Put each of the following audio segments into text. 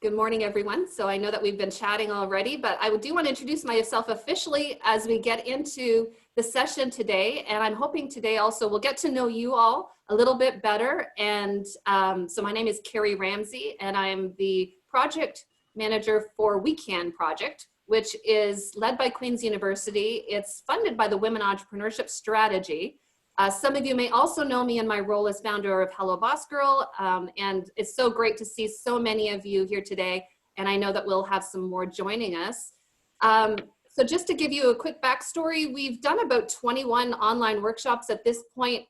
Good morning, everyone. So I know that we've been chatting already, but I do want to introduce myself officially as we get into the session today. And I'm hoping today also we'll get to know you all a little bit better. And so my name is Carrie Ramsey, and I'm the project manager for We Can project, which is led by Queen's University. It's funded by the Women Entrepreneurship Strategy. Some of you may also know me in my role as founder of Hello Boss Girl, and it's so great to see so many of you here today, and I know that we'll have some more joining us. So just to give you a quick backstory, we've done about 21 online workshops at this point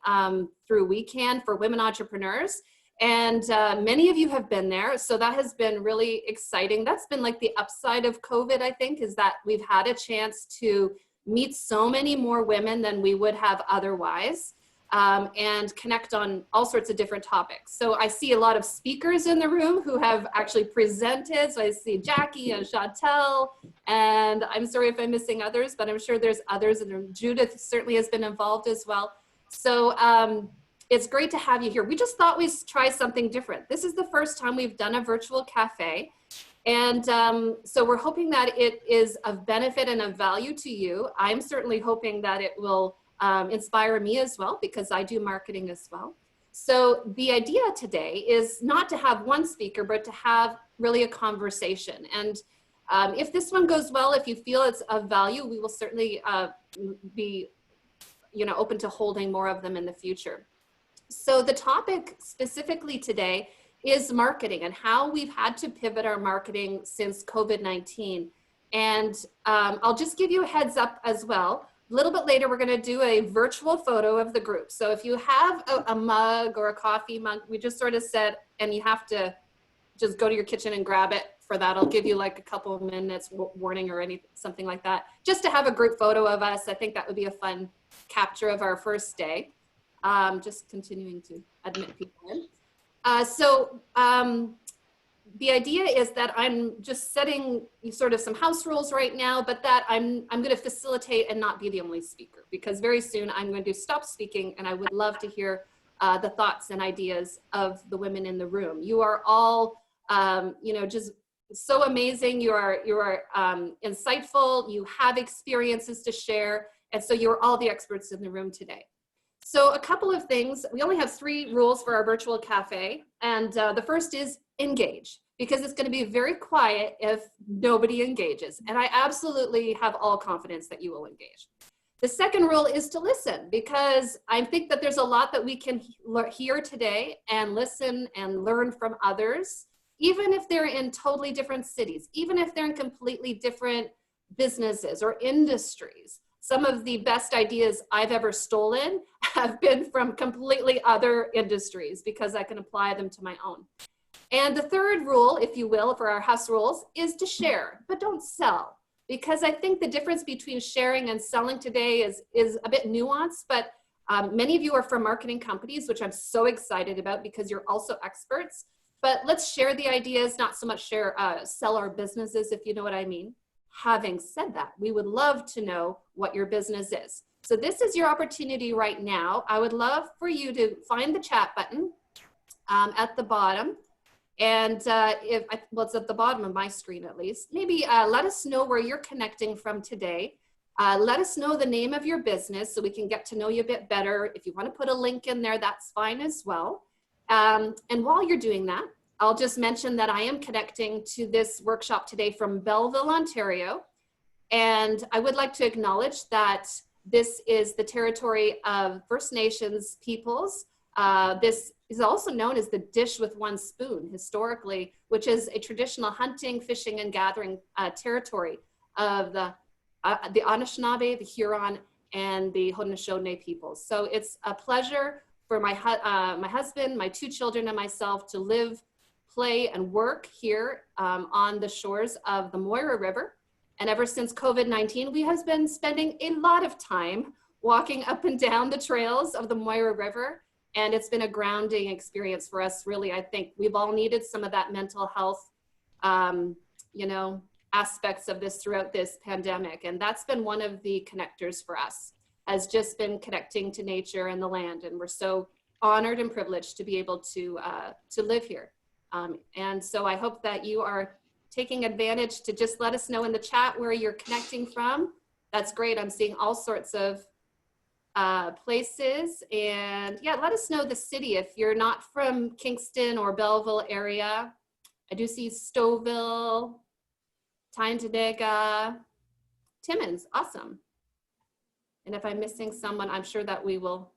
through We Can for women entrepreneurs, and many of you have been there, so that has been really exciting. That's been like the upside of COVID, I think, is that we've had a chance to meet so many more women than we would have otherwise, and connect on all sorts of different topics. So I see a lot of speakers in the room who have actually presented. So I see Jackie and Chantal, and I'm sorry if I'm missing others, but I'm sure there's others, and Judith certainly has been involved as well. So it's great to have you here. We just thought we'd try something different. This is the first time we've done a virtual cafe. And so we're hoping that it is of benefit and of value to you. I'm certainly hoping that it will inspire me as well, because I do marketing as well. So the idea today is not to have one speaker, but to have really a conversation. And if this one goes well, if you feel it's of value, we will certainly be open to holding more of them in the future. So the topic specifically today is marketing and how we've had to pivot our marketing since COVID-19. And I'll just give you a heads up as well. A little bit later, we're gonna do a virtual photo of the group. So if you have a mug or a coffee mug, we just sort of said, and you have to just go to your kitchen and grab it for that. I'll give you like a couple of minutes warning or something like that, just to have a group photo of us. I think that would be a fun capture of our first day. Just continuing to admit people in. The idea is that I'm just setting sort of some house rules right now, but that I'm going to facilitate and not be the only speaker, because very soon I'm going to stop speaking, and I would love to hear the thoughts and ideas of the women in the room. You are all, just so amazing. You are insightful. You have experiences to share, and so you're all the experts in the room today. So a couple of things. We only have 3 rules for our virtual cafe. And the first is engage, because it's going to be very quiet if nobody engages. And I absolutely have all confidence that you will engage. The second rule is to listen, because I think that there's a lot that we can hear today and listen and learn from others, even if they're in totally different cities, even if they're in completely different businesses or industries. Some of the best ideas I've ever stolen have been from completely other industries, because I can apply them to my own. And the third rule, if you will, for our house rules is to share, but don't sell. Because I think the difference between sharing and selling today is a bit nuanced, but many of you are from marketing companies, which I'm so excited about, because you're also experts. But let's share the ideas, not so much sell our businesses, if you know what I mean. Having said that, we would love to know what your business is. So this is your opportunity right now. I would love for you to find the chat button at the bottom. And it's at the bottom of my screen at least. Maybe let us know where you're connecting from today. Let us know the name of your business so we can get to know you a bit better. If you want to put a link in there, that's fine as well. And while you're doing that, I'll just mention that I am connecting to this workshop today from Belleville, Ontario. And I would like to acknowledge that this is the territory of First Nations peoples. This is also known as the dish with one spoon historically, which is a traditional hunting, fishing, and gathering territory of the Anishinaabe, the Huron, and the Haudenosaunee peoples. So it's a pleasure for my husband, my 2 children, and myself to live, play, and work here on the shores of the Moira River. And ever since COVID-19, we have been spending a lot of time walking up and down the trails of the Moira River. And it's been a grounding experience for us, really. I think we've all needed some of that mental health, aspects of this throughout this pandemic. And that's been one of the connectors for us, has just been connecting to nature and the land. And we're so honored and privileged to be able to live here. And so I hope that you are taking advantage to just let us know in the chat where you're connecting from. That's great. I'm seeing all sorts of places. And yeah, let us know the city if you're not from Kingston or Belleville area. I do see Stouffville, Tyndega, Timmins, awesome. And if I'm missing someone, I'm sure that we will.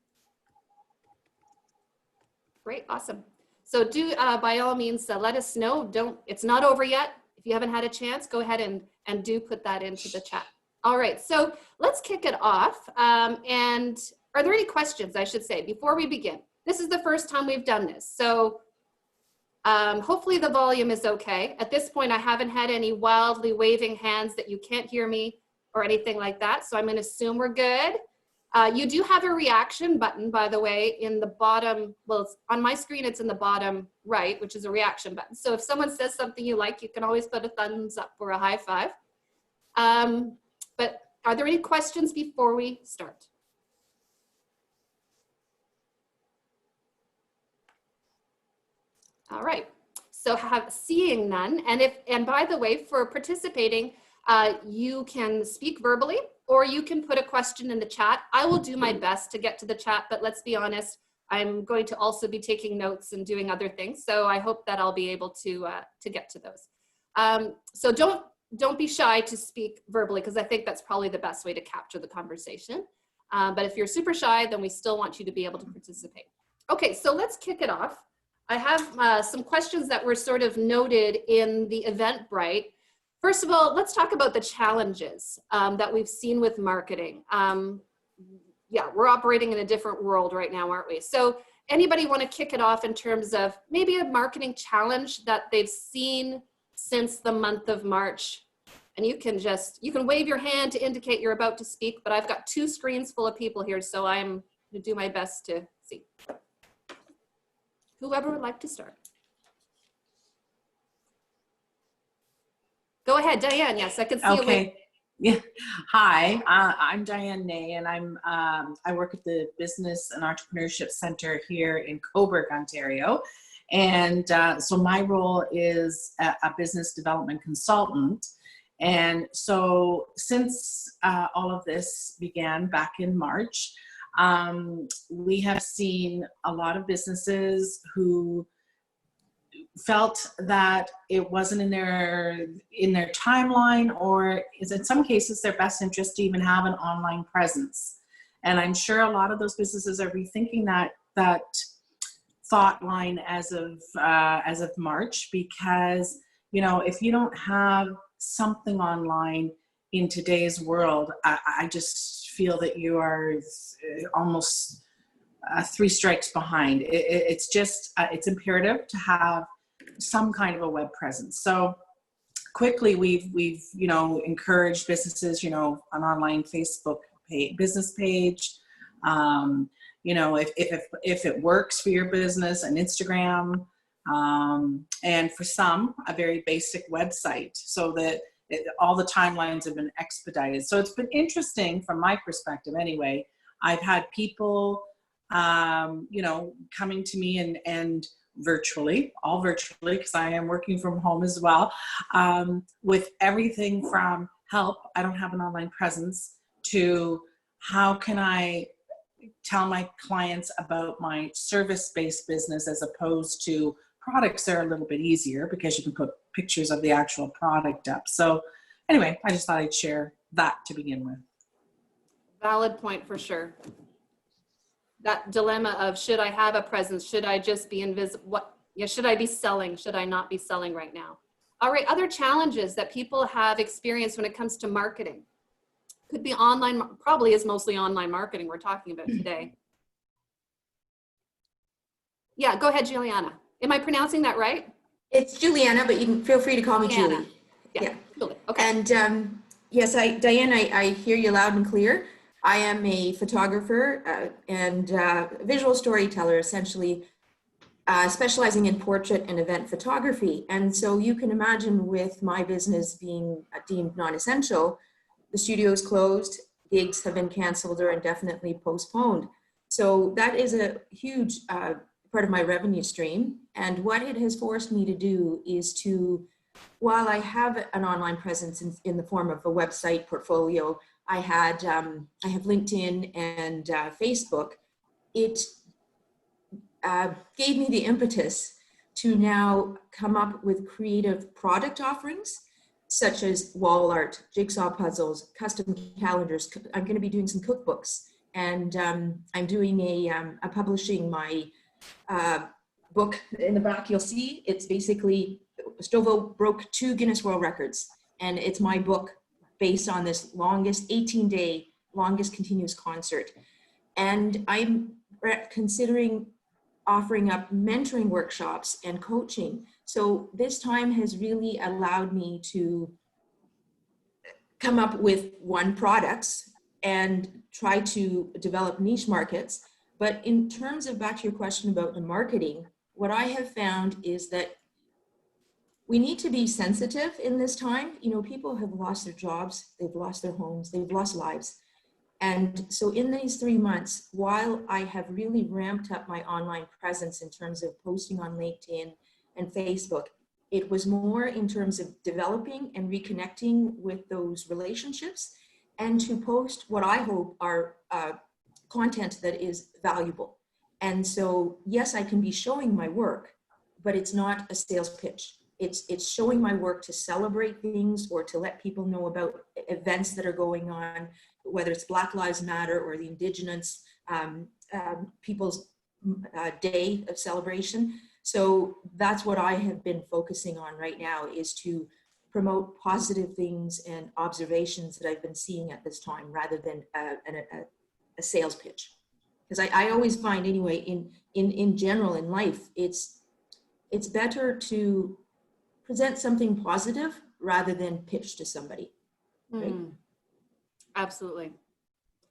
Great, awesome. So do, by all means, let us know. It's not over yet. If you haven't had a chance, go ahead and do put that into the chat. All right, so let's kick it off. And are there any questions, I should say, before we begin? This is the first time we've done this. So hopefully the volume is okay. At this point, I haven't had any wildly waving hands that you can't hear me or anything like that. So I'm gonna assume we're good. You do have a reaction button, by the way, in the bottom, well, it's, on my screen, it's in the bottom right, which is a reaction button. So if someone says something you like, you can always put a thumbs up or a high five. But are there any questions before we start? All right, so seeing none, and by the way, for participating, you can speak verbally, or you can put a question in the chat. I will do my best to get to the chat, but let's be honest, I'm going to also be taking notes and doing other things. So I hope that I'll be able to get to those. So don't be shy to speak verbally, because I think that's probably the best way to capture the conversation. But if you're super shy, then we still want you to be able to participate. Okay, so let's kick it off. I have some questions that were sort of noted in the Eventbrite. First of all, let's talk about the challenges that we've seen with marketing. Yeah, we're operating in a different world right now, aren't we? So anybody want to kick it off in terms of maybe a marketing challenge that they've seen since the month of March? And you can wave your hand to indicate you're about to speak, but I've got 2 screens full of people here, so I'm going to do my best to see. Whoever would like to start. Go ahead, Diane. Yes, I can see you. Okay. Yeah. Hi, I'm Diane Ney, and I work at the Business and Entrepreneurship Center here in Cobourg, Ontario. And so my role is a business development consultant. And so since all of this began back in March, we have seen a lot of businesses who felt that it wasn't in their timeline, or is in some cases their best interest to even have an online presence. And I'm sure a lot of those businesses are rethinking that thought line as of March, because, you know, if you don't have something online in today's world, I just feel that you are almost 3 strikes behind. It's just it's imperative to have some kind of a web presence. So quickly we've you know, encouraged businesses, you know, an online Facebook business page, you know, if it works for your business, an Instagram, and for some, a very basic website, so that all the timelines have been expedited. So it's been interesting from my perspective anyway. I've had people, you know, coming to me and virtually, all virtually, because I am working from home as well, with everything from help, I don't have an online presence, to how can I tell my clients about my service-based business as opposed to products. That are a little bit easier because you can put pictures of the actual product up. So anyway, I just thought I'd share that to begin with. Valid point for sure. That dilemma of, should I have a presence? Should I just be invisible? Should I be selling? Should I not be selling right now? All right, other challenges that people have experienced when it comes to marketing. Could be online, probably is mostly online marketing we're talking about today. Yeah, go ahead, Juliana. Am I pronouncing that right? It's Juliana, but you can feel free to call me Julie. Yeah. Julie. Okay. And yes, Diane, I hear you loud and clear. I am a photographer and visual storyteller, essentially specializing in portrait and event photography. And so you can imagine, with my business being deemed non-essential, the studio's closed, gigs have been canceled or indefinitely postponed. So that is a huge part of my revenue stream. And what it has forced me to do is to, while I have an online presence in the form of a website portfolio, I have LinkedIn and Facebook. It gave me the impetus to now come up with creative product offerings, such as wall art, jigsaw puzzles, custom calendars. I'm going to be doing some cookbooks, and I'm doing I'm publishing my book. In the back, you'll see it's basically Stovo broke 2 Guinness World Records, and it's my book based on this 18-day longest continuous concert. And I'm considering offering up mentoring workshops and coaching. So this time has really allowed me to come up with products and try to develop niche markets. But in terms of, back to your question about the marketing, what I have found is that we need to be sensitive in this time. You know, people have lost their jobs, they've lost their homes, they've lost lives. And so in these 3 months, while I have really ramped up my online presence in terms of posting on LinkedIn and Facebook, it was more in terms of developing and reconnecting with those relationships and to post what I hope are content that is valuable. And so, yes, I can be showing my work, but it's not a sales pitch. It's showing my work to celebrate things or to let people know about events that are going on, whether it's Black Lives Matter or the Indigenous people's day of celebration. So that's what I have been focusing on right now, is to promote positive things and observations that I've been seeing at this time, rather than a sales pitch. Because I always find, anyway, in general in life, it's better to present something positive rather than pitch to somebody. Right? Absolutely.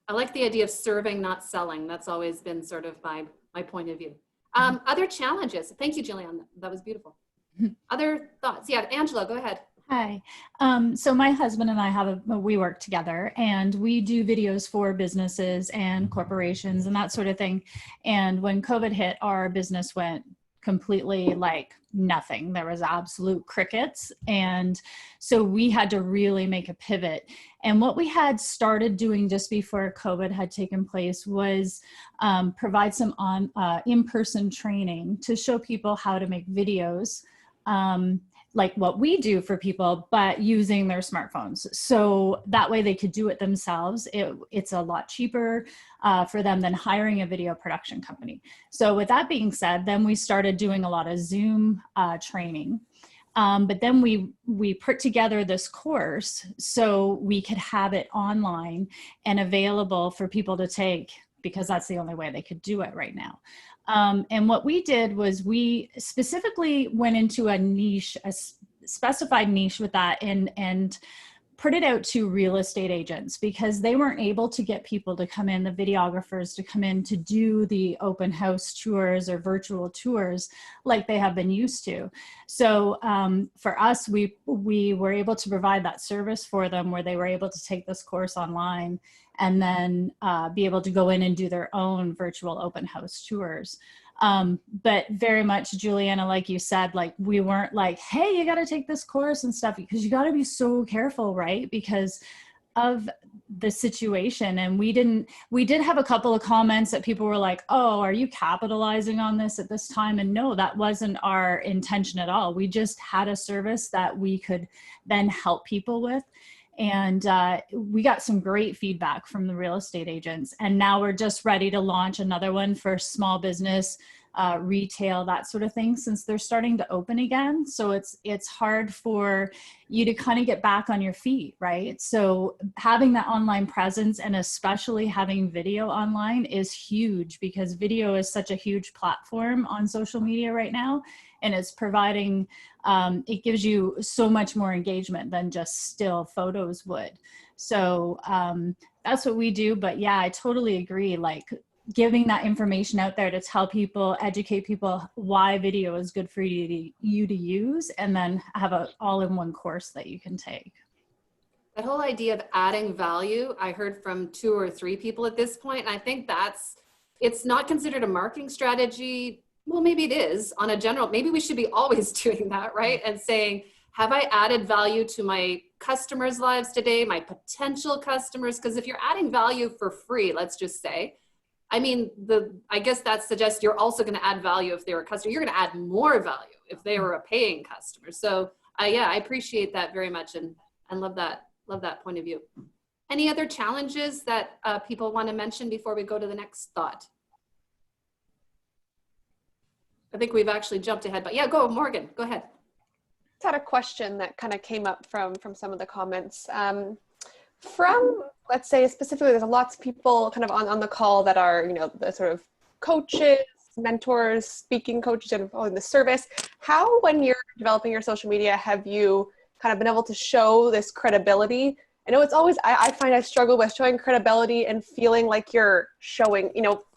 I like the idea of serving, not selling. That's always been sort of my point of view. Other challenges. Thank you, Juliana. That was beautiful. Other thoughts? Yeah, Angela, go ahead. Hi. So my husband and I we work together, and we do videos for businesses and corporations and that sort of thing. And when COVID hit, our business went completely like nothing. There was absolute crickets. And so we had to really make a pivot. And what we had started doing just before COVID had taken place was provide some in-person training to show people how to make videos, like what we do for people, but using their smartphones. So that way they could do it themselves. It's a lot cheaper for them than hiring a video production company. So with that being said, then we started doing a lot of Zoom training. But then we put together this course so we could have it online and available for people to take, because that's the only way they could do it right now. And what we did was we specifically went into a niche, a specified niche with that, and put it out to real estate agents, because they weren't able to get people to come in, the videographers to come in to do the open house tours or virtual tours like they have been used to. So for us, we were able to provide that service for them, where they were able to take this course online and then be able to go in and do their own virtual open house tours. But very much, Juliana, like you said, like we weren't like, hey, you got to take this course and stuff, because you got to be so careful, right? Because of the situation. And we did have a couple of comments that people were like, oh, are you capitalizing on this at this time? And no, that wasn't our intention at all. We just had a service that we could then help people with. And we got some great feedback from the real estate agents. And now we're just ready to launch another one for small business, retail, that sort of thing, since they're starting to open again. So it's hard for you to kind of get back on your feet, right? So having that online presence, and especially having video online, is huge, because video is such a huge platform on social media right now. And it's providing, it gives you so much more engagement than just still photos would. So that's what we do. But yeah, I totally agree. Like giving that information out there to tell people, educate people why video is good for you to use, and then have an all-in-one course that you can take. That whole idea of adding value, I heard from 2 or 3 people at this point. And I think it's not considered a marketing strategy Well, maybe it is on a general, maybe we should be always doing that, right? And saying, have I added value to my customers' lives today, my potential customers? Because if you're adding value for free, let's just say, I mean, I guess that suggests you're also going to add value if they're a customer. You're going to add more value if they were a paying customer. So yeah, I appreciate that very much and love that point of view. Any other challenges that people want to mention before we go to the next thought? I think we've actually jumped ahead, but yeah, go Morgan, go ahead. I had a question that kind of came up from some of the comments. From, let's say specifically, there's lots of people kind of on the call that are, the sort of coaches, mentors, speaking coaches, and in the service. How, when you're developing your social media, have you kind of been able to show this credibility? I know it's always, I find I struggle with showing credibility and feeling like you're showing,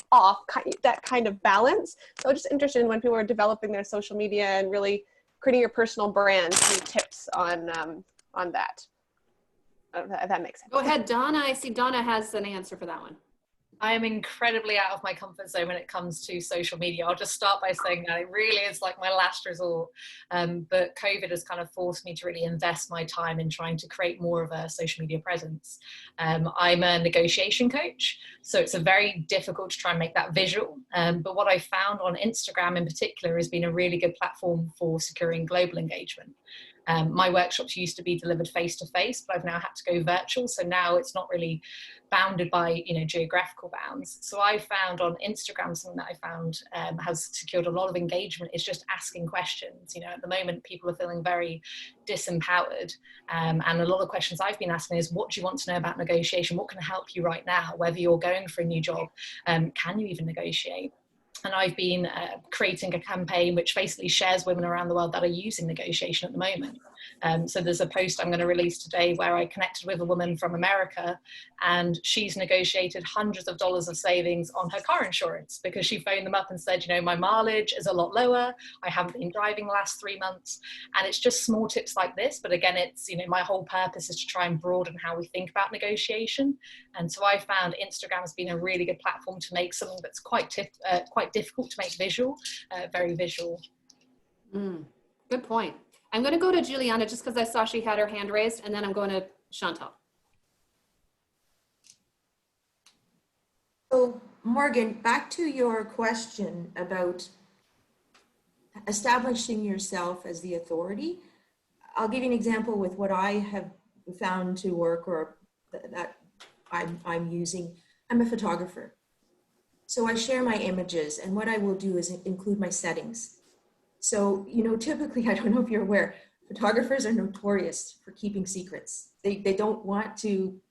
off that kind of balance. So I'm just interested in when people are developing their social media and really creating your personal brand, any tips on that. If that makes sense. Go ahead, Donna. I see Donna has an answer for that one. I am incredibly out of my comfort zone when it comes to social media. I'll just start by saying that it really is like my last resort. But COVID has kind of forced me to really invest my time in trying to create more of a social media presence. I'm a negotiation coach, so it's a very difficult to try and make that visual. But what I found on Instagram in particular has been a really good platform for securing global engagement. My workshops used to be delivered face-to-face, but I've now had to go virtual. So now it's not really bounded by, geographical bounds. So I found on Instagram, something that I found has secured a lot of engagement is just asking questions. At the moment, people are feeling very disempowered. And a lot of questions I've been asking is, what do you want to know about negotiation? What can help you right now? Whether you're going for a new job, can you even negotiate? And I've been creating a campaign which basically shares women around the world that are using negotiation at the moment. So there's a post I'm going to release today where I connected with a woman from America, and she's negotiated hundreds of dollars of savings on her car insurance because she phoned them up and said, my mileage is a lot lower. I haven't been driving the last 3 months. And it's just small tips like this. But again, it's, my whole purpose is to try and broaden how we think about negotiation. And so I found Instagram has been a really good platform to make something that's quite difficult to make visual, very visual. Good point. I'm going to go to Juliana just because I saw she had her hand raised, and then I'm going to Chantal. So Morgan, back to your question about establishing yourself as the authority. I'll give you an example with what I have found to work or that I'm using. I'm a photographer. So I share my images, and what I will do is include my settings. So, typically, I don't know if you're aware, photographers are notorious for keeping secrets. They don't want to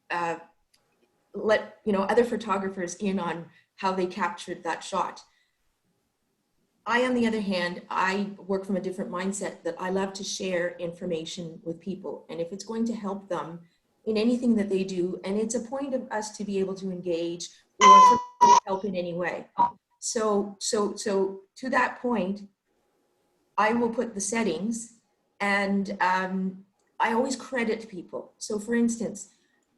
let, other photographers in on how they captured that shot. I, on the other hand, I work from a different mindset that I love to share information with people. And if it's going to help them in anything that they do, and it's a point of us to be able to engage or help in any way. So to that point, I will put the settings, and I always credit people. So for instance,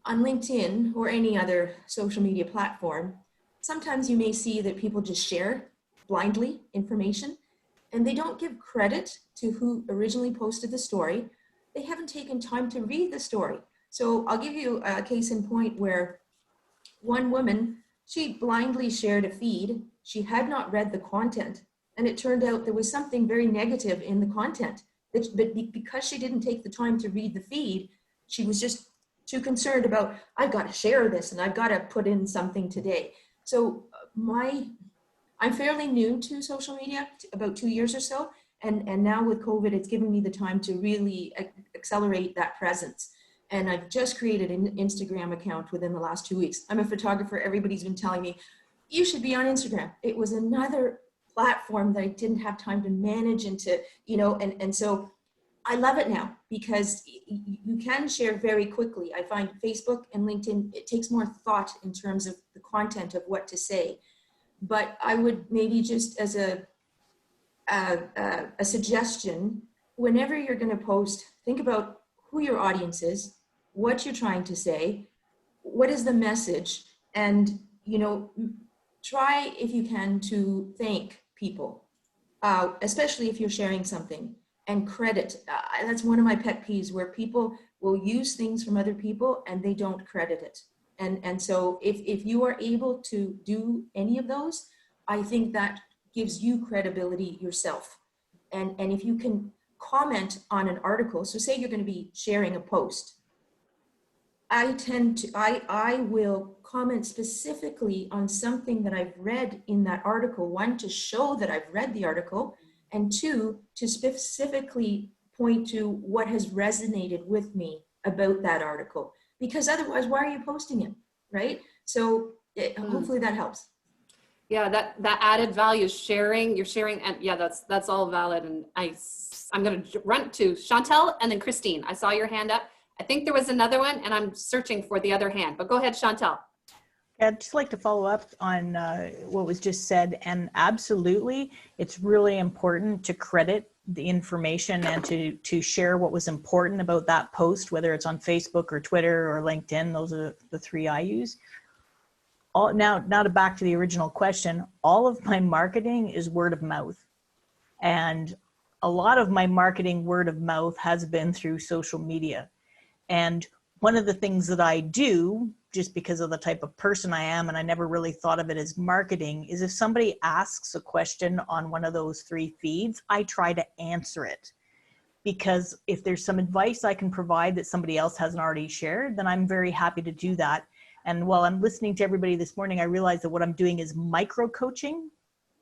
on LinkedIn or any other social media platform, sometimes you may see that people just share blindly information, and they don't give credit to who originally posted the story. They haven't taken time to read the story. So I'll give you a case in point where one woman, she blindly shared a feed. She had not read the content. And it turned out there was something very negative in the content. But because she didn't take the time to read the feed, she was just too concerned about, I've got to share this and I've got to put in something today. So I'm fairly new to social media, about 2 years or so. And now with COVID, it's given me the time to really accelerate that presence. And I've just created an Instagram account within the last 2 weeks. I'm a photographer. Everybody's been telling me, you should be on Instagram. It was another platform that I didn't have time to manage and to, and so I love it now because you can share very quickly. I find Facebook and LinkedIn, it takes more thought in terms of the content of what to say. But I would maybe just as a suggestion, whenever you're going to post, think about who your audience is, what you're trying to say, what is the message, and, try if you can to thank people especially if you're sharing something, and credit. That's one of my pet peeves, where people will use things from other people and they don't credit it. And so if you are able to do any of those, I think that gives you credibility yourself. And if you can comment on an article, so say you're going to be sharing a post, I will comment specifically on something that I've read in that article, one, to show that I've read the article, and two, to specifically point to what has resonated with me about that article. Because otherwise, why are you posting it, right? So hopefully that helps. Yeah, that added value is sharing. You're sharing, and yeah, that's all valid. And I'm going to run to Chantal and then Christine. I saw your hand up. I think there was another one, and I'm searching for the other hand. But go ahead, Chantal. I'd just like to follow up on what was just said, and absolutely, it's really important to credit the information and to share what was important about that post, whether it's on Facebook or Twitter or LinkedIn. Those are the three I use. Now to back to the original question, all of my marketing is word of mouth. And a lot of my marketing word of mouth has been through social media. And one of the things that I do, just because of the type of person I am, and I never really thought of it as marketing, is if somebody asks a question on one of those three feeds, I try to answer it. Because if there's some advice I can provide that somebody else hasn't already shared, then I'm very happy to do that. And while I'm listening to everybody this morning, I realize that what I'm doing is micro coaching,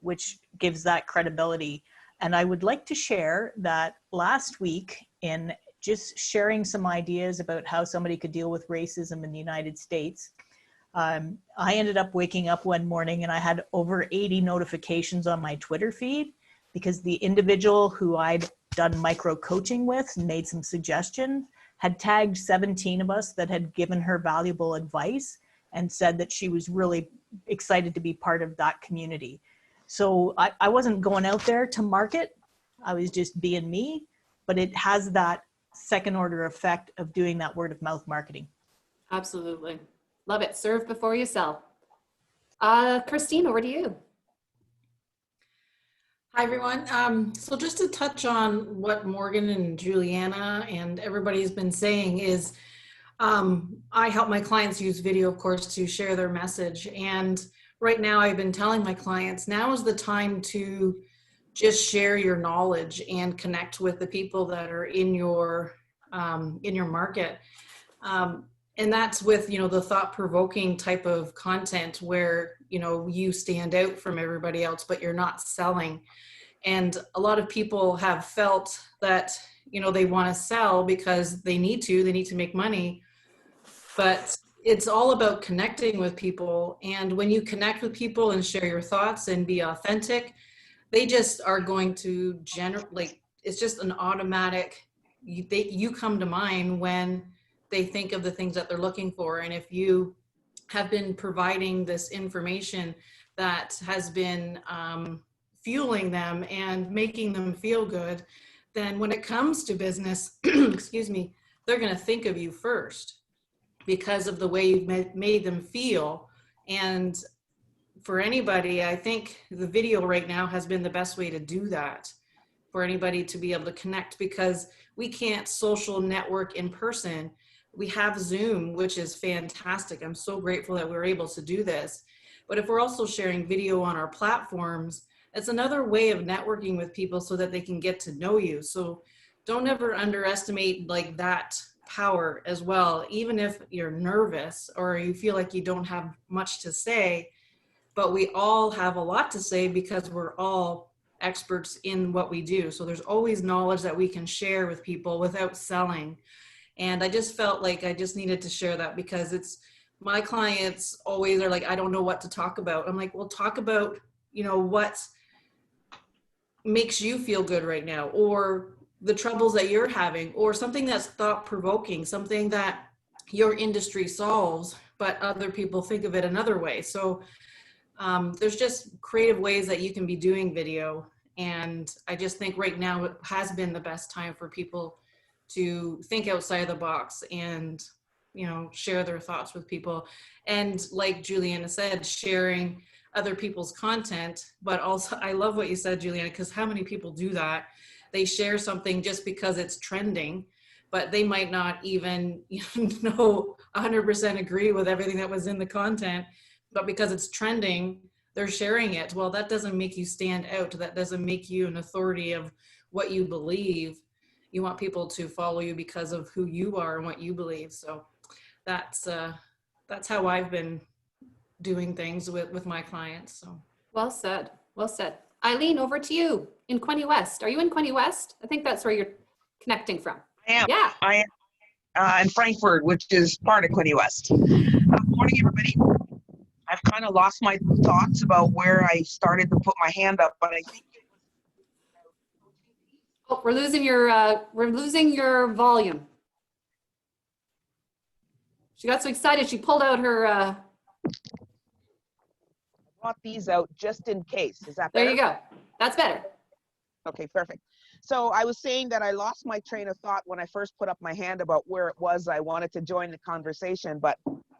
which gives that credibility. And I would like to share that last week, in just sharing some ideas about how somebody could deal with racism in the United States, I ended up waking up one morning and I had over 80 notifications on my Twitter feed, because the individual who I'd done micro coaching with and made some suggestions had tagged 17 of us that had given her valuable advice and said that she was really excited to be part of that community. So I wasn't going out there to market. I was just being me, but it has that second order effect of doing that word of mouth marketing. Absolutely. Love it. Serve before you sell. Christine, over to you. Hi, everyone. So just to touch on what Morgan and Juliana and everybody's been saying is, I help my clients use video, of course, to share their message. And right now I've been telling my clients, now is the time to just share your knowledge and connect with the people that are in your market. And that's with, the thought-provoking type of content where, you stand out from everybody else, but you're not selling. And a lot of people have felt that, they want to sell because they need to make money, but it's all about connecting with people. And when you connect with people and share your thoughts and be authentic, they just are going to it's just an automatic, you come to mind when they think of the things that they're looking for. And if you have been providing this information that has been fueling them and making them feel good, then when it comes to business, excuse me, they're going to think of you first because of the way you've made them feel. And for anybody, I think the video right now has been the best way to do that, for anybody to be able to connect, because we can't social network in person. We have Zoom, which is fantastic. I'm so grateful that we're able to do this. But if we're also sharing video on our platforms, it's another way of networking with people so that they can get to know you. So don't ever underestimate that power as well, even if you're nervous or you feel like you don't have much to say. But we all have a lot to say because we're all experts in what we do. So there's always knowledge that we can share with people without selling. And I just felt like I just needed to share that, because it's, my clients always are like, I don't know what to talk about. I'm like, well, talk about, what makes you feel good right now, or the troubles that you're having, or something that's thought-provoking, something that your industry solves, but other people think of it another way. So there's just creative ways that you can be doing video. And I just think right now it has been the best time for people to think outside of the box and, share their thoughts with people. And like Juliana said, sharing other people's content. But also, I love what you said, Juliana, because how many people do that? They share something just because it's trending, but they might not even know 100% agree with everything that was in the content, but because it's trending, they're sharing it. Well, that doesn't make you stand out. That doesn't make you an authority of what you believe. You want people to follow you because of who you are and what you believe. So that's how I've been doing things with my clients. So Well said. Well said. Eileen, over to you in Quinte West. Are you in Quinte West? I think that's where you're connecting from. I am. Yeah. I am in Frankfurt, which is part of Quinte West. Good morning, everybody. I've kind of lost my thoughts about where I started to put my hand up, but I think it was. Oh, we're losing your volume. She got so excited she pulled out her. I brought these out just in case. Is that better? There you go. That's better. Okay, perfect. So I was saying that I lost my train of thought when I first put up my hand about where it was I wanted to join the conversation, but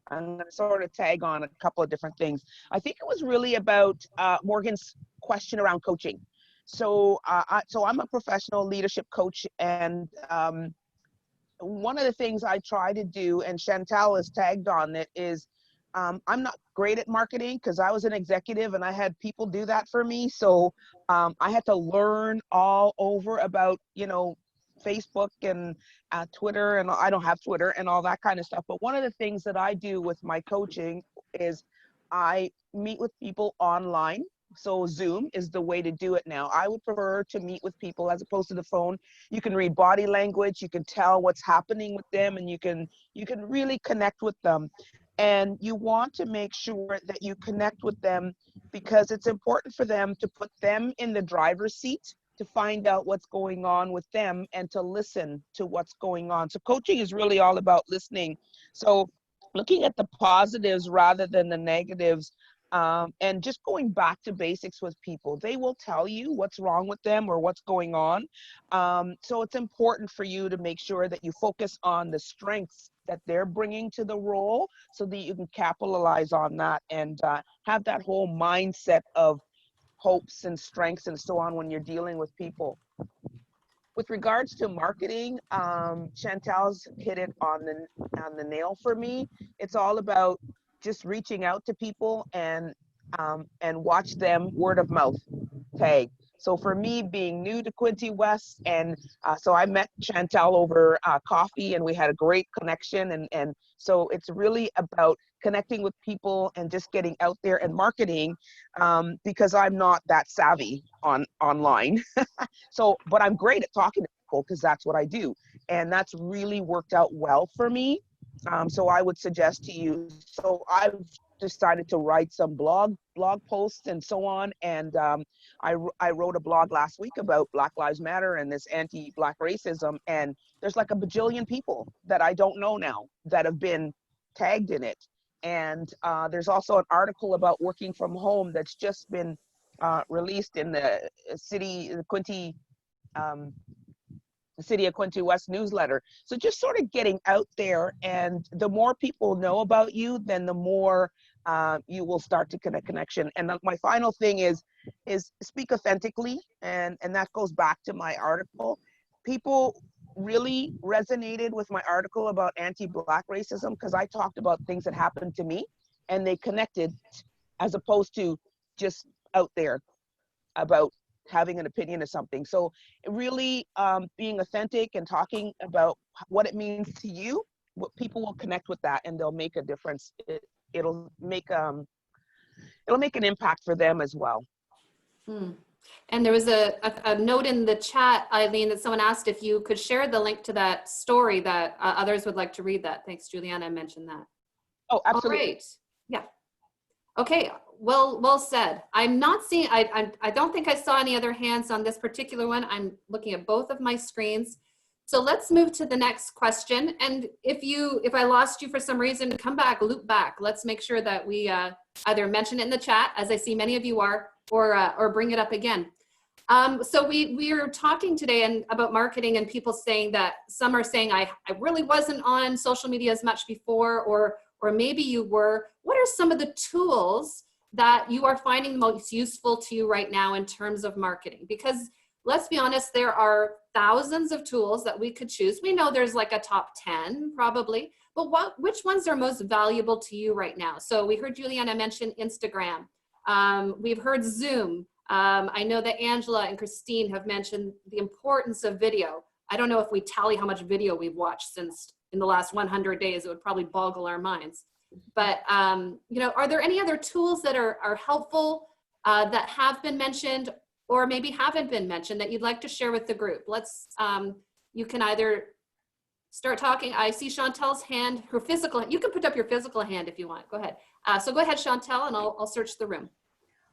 I'm going to sort of tag on a couple of different things. I think it was really about Morgan's question around coaching. So, I'm a professional leadership coach, and one of the things I try to do, and Chantal has tagged on it, is I'm not great at marketing because I was an executive and I had people do that for me. So I had to learn all over about, Facebook and Twitter, and I don't have Twitter and all that kind of stuff. But one of the things that I do with my coaching is I meet with people online. So Zoom is the way to do it now. I would prefer to meet with people as opposed to the phone. You can read body language, you can tell what's happening with them, and you can really connect with them. And you want to make sure that you connect with them because it's important for them to put them in the driver's seat, to find out what's going on with them and to listen to what's going on. So coaching is really all about listening. So looking at the positives rather than the negatives, and just going back to basics with people. They will tell you what's wrong with them or what's going on. So it's important for you to make sure that you focus on the strengths that they're bringing to the role so that you can capitalize on that and have that whole mindset of hopes and strengths and so on when you're dealing with people. With regards to marketing, Chantal's hit it on the nail for me. It's all about just reaching out to people and watch them word of mouth tag. So for me, being new to Quinte West, and so I met Chantal over coffee, and we had a great connection. And so it's really about connecting with people and just getting out there and marketing, because I'm not that savvy online. So, but I'm great at talking to people because that's what I do, and that's really worked out well for me. So I would suggest to you. So I've decided to write some blog posts and so on, and I wrote a blog last week about Black Lives Matter and this anti-Black racism, and there's like a bajillion people that I don't know now that have been tagged in it. And there's also an article about working from home that's just been released in the City of Quinte West newsletter. So just sort of getting out there, and the more people know about you, then the more you will start to connect connection. And my final thing is speak authentically, and that goes back to my article. People really resonated with my article about anti-Black racism because I talked about things that happened to me, and they connected, as opposed to just out there about having an opinion of something. So really being authentic and talking about what it means to you, what people will connect with that, and they'll make a difference. It'll make an impact for them as well. And there was a note in the chat, Eileen, that someone asked if you could share the link to that story that others would like to read that. Thanks, Juliana mentioned that. Oh, absolutely. All right. Yeah. Okay. Well said. I'm not seeing, I don't think I saw any other hands on this particular one. I'm looking at both of my screens. So let's move to the next question. And if I lost you for some reason, come back, loop back. Let's make sure that we either mention it in the chat, as I see many of you are, or bring it up again. So we are talking today about marketing, and people saying that some are saying, I really wasn't on social media as much before, or maybe you were. What are some of the tools that you are finding the most useful to you right now in terms of marketing? Because let's be honest, there are thousands of tools that we could choose. We know there's like a top 10 probably, but which ones are most valuable to you right now? So we heard Juliana mention Instagram. We've heard Zoom. I know that Angela and Christine have mentioned the importance of video. I don't know if we tally how much video we've watched since in the last 100 days, it would probably boggle our minds. But, you know, are there any other tools that are helpful that have been mentioned or maybe haven't been mentioned that you'd like to share with the group? Let's, you can either start talking. I see Chantal's hand, her physical, you can put up your physical hand if you want, go ahead. So go ahead, Chantal, and I'll search the room.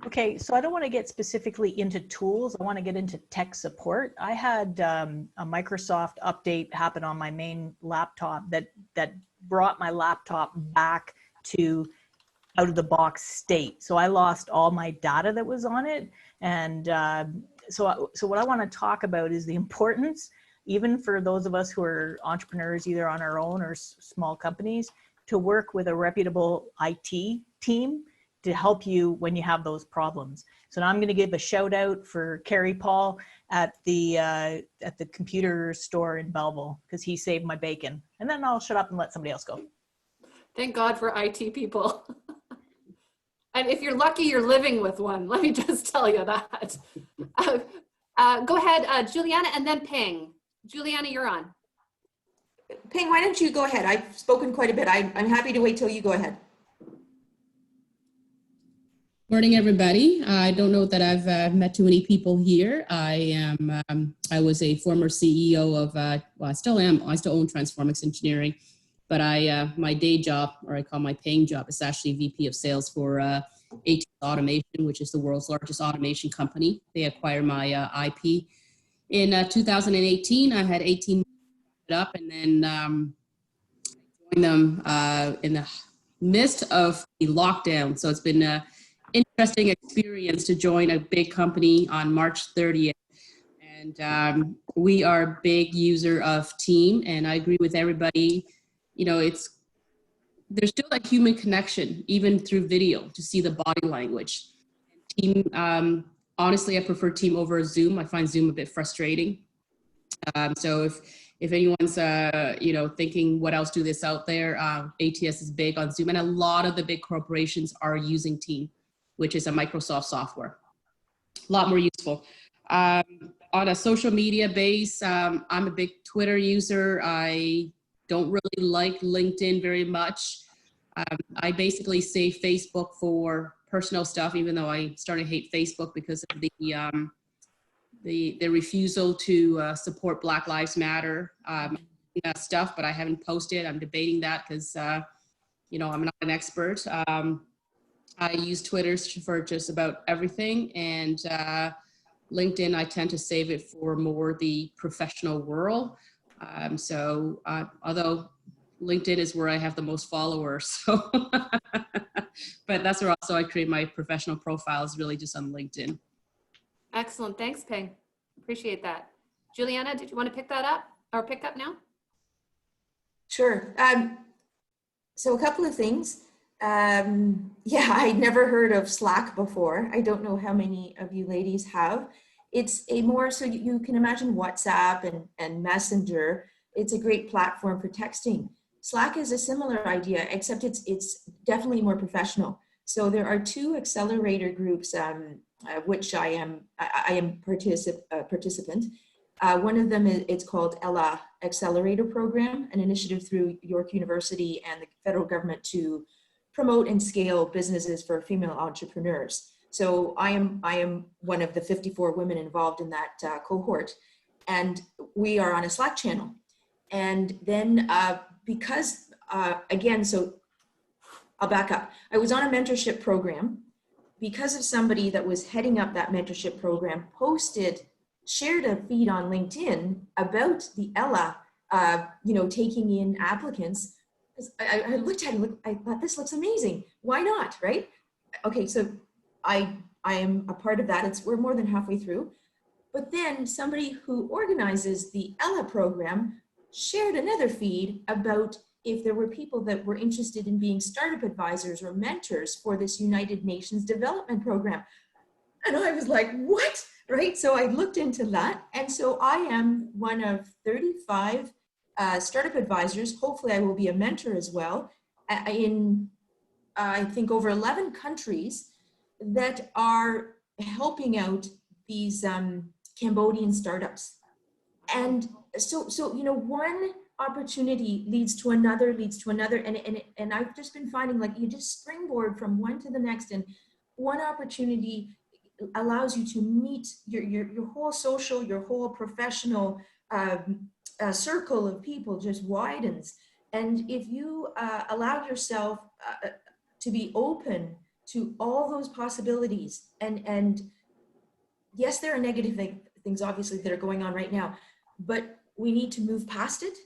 Okay, so I don't want to get specifically into tools. I want to get into tech support. I had a Microsoft update happen on my main laptop that brought my laptop back to out of the box state. So I lost all my data that was on it. And so what I want to talk about is the importance, even for those of us who are entrepreneurs, either on our own or small companies, to work with a reputable IT team to help you when you have those problems. So now I'm going to give a shout out for Kerry Paul at the computer store in Belleville, because he saved my bacon. And then I'll shut up and let somebody else go. Thank God for IT people. And if you're lucky, you're living with one. Let me just tell you that. Go ahead, Juliana, and then Ping. Juliana, you're on. Ping, why don't you go ahead? I've spoken quite a bit. I'm happy to wait till you go ahead. Morning, everybody. I don't know that I've met too many people here. I was a former CEO of, well, I still am. I still own Transformix Engineering, but my day job, or I call my paying job, is actually VP of Sales for ATS Automation, which is the world's largest automation company. They acquired my IP in 2018. I had 18 months up, and then joined them in the midst of the lockdown. So it's been interesting experience to join a big company on March 30th. And we are a big user of Team, and I agree with everybody. You know, there's still a human connection, even through video, to see the body language. Team, honestly, I prefer Team over Zoom. I find Zoom a bit frustrating. So if anyone's, you know, thinking what else do this out there, ATS is big on Zoom, and a lot of the big corporations are using Team, which is a Microsoft software. A lot more useful. On a social media base, I'm a big Twitter user. I don't really like LinkedIn very much. I basically save Facebook for personal stuff, even though I started to hate Facebook because of the refusal to support Black Lives Matter that stuff, but I haven't posted. I'm debating that because, you know, I'm not an expert. I use Twitter for just about everything, and LinkedIn, I tend to save it for more the professional world. Although LinkedIn is where I have the most followers, so but that's where also I create my professional profiles, really just on LinkedIn. Excellent, thanks, Ping. Appreciate that. Juliana, did you want to pick that up or pick up now? Sure. So a couple of things. Yeah, I'd never heard of Slack before. I don't know how many of you ladies have. It's a more, so you can imagine WhatsApp and Messenger. It's a great platform for texting. Slack is a similar idea, except it's definitely more professional. So there are two accelerator groups, which I am participant. One of them it's called Ella Accelerator Program, an initiative through York University and the federal government to promote and scale businesses for female entrepreneurs. So I am one of the 54 women involved in that cohort, and we are on a Slack channel. And then because, again, so I'll back up. I was on a mentorship program because of somebody that was heading up that mentorship program shared a feed on LinkedIn about the Ella, you know, taking in applicants. I looked at it, I thought, this looks amazing. Why not, right? Okay, so I am a part of that. We're more than halfway through. But then somebody who organizes the Ella program shared another feed about if there were people that were interested in being startup advisors or mentors for this United Nations Development Program. And I was like, what? Right? So I looked into that. And so I am one of 35 startup advisors. Hopefully I will be a mentor as well in, I think, over 11 countries that are helping out these Cambodian startups. And so, you know, one opportunity leads to another, and I've just been finding, like, you just springboard from one to the next, and one opportunity allows you to meet your whole social, your whole professional circle of people just widens. And if you allow yourself to be open to all those possibilities, and yes, there are negative things obviously that are going on right now, but we need to move past it.